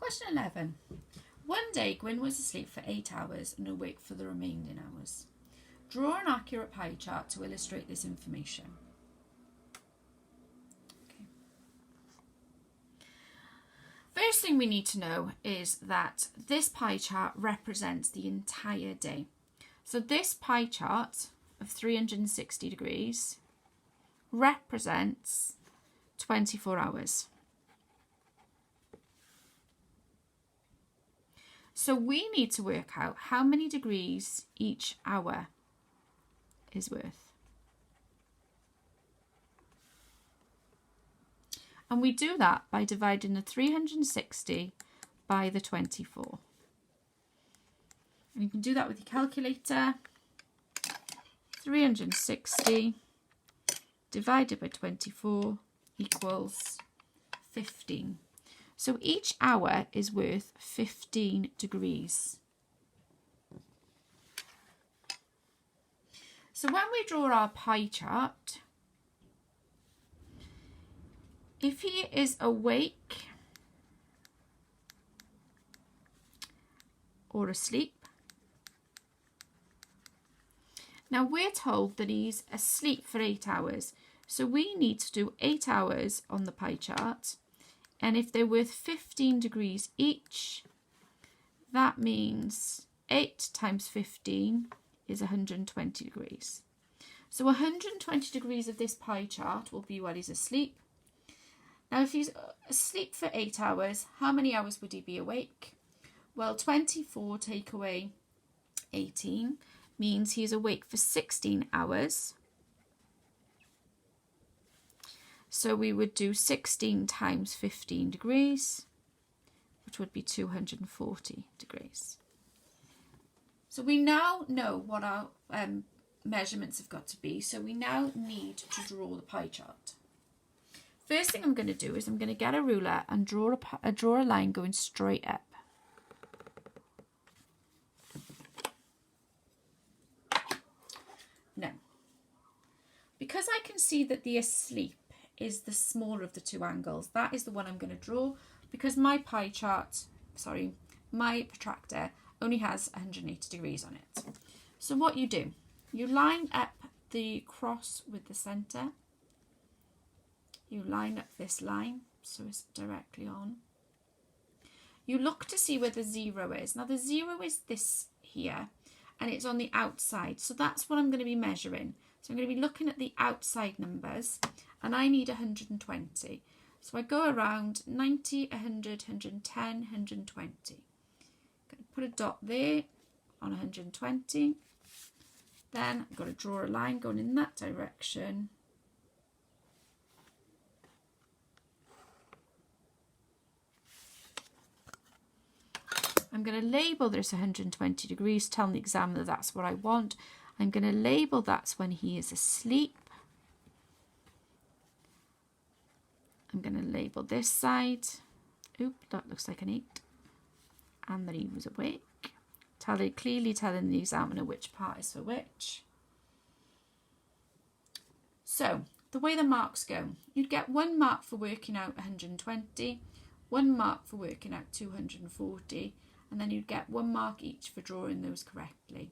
Question 11. One day Gwyn was asleep for 8 hours and awake for the remaining hours. Draw an accurate pie chart to illustrate this information. Okay. First thing we need to know is that this pie chart represents the entire day. So this pie chart of 360 degrees represents 24 hours. So we need to work out how many degrees each hour is worth. And we do that by dividing the 360 by the 24. And you can do that with your calculator. 360 divided by 24 equals 15. So each hour is worth 15 degrees. So when we draw our pie chart, if he is awake or asleep, now we're told that he's asleep for 8 hours. So we need to do 8 hours on the pie chart. And if they're worth 15 degrees each, that means 8 times 15 is 120 degrees. So 120 degrees of this pie chart will be while he's asleep. Now, if he's asleep for 8 hours, how many hours would he be awake? Well, 24 take away 18 means he's awake for 16 hours. So we would do 16 times 15 degrees, which would be 240 degrees. So we now know what our measurements have got to be. So we now need to draw the pie chart. First thing I'm going to do is I'm going to get a ruler and draw a line going straight up. Now, because I can see that the asleep is the smaller of the two angles, that is the one I'm going to draw, because my pie chart, my protractor only has 180 degrees on it. So what you do, you line up the cross with the centre, you line up this line so it's directly on. You look to see where the 0 is. Now the 0 is this here and it's on the outside, so that's what I'm going to be measuring. So I'm going to be looking at the outside numbers, and I need 120. So I go around 90, 100, 110, 120. I'm going to put a dot there on 120. Then I've got to draw a line going in that direction. I'm going to label this 120 degrees, tell the examiner that's what I want. I'm going to label that's when he is asleep. I'm going to label this side. Oop, that looks like an 8. And that he was awake. Clearly telling the examiner which part is for which. So, the way the marks go, you'd get 1 mark for working out 120, 1 mark for working out 240, and then you'd get 1 mark each for drawing those correctly.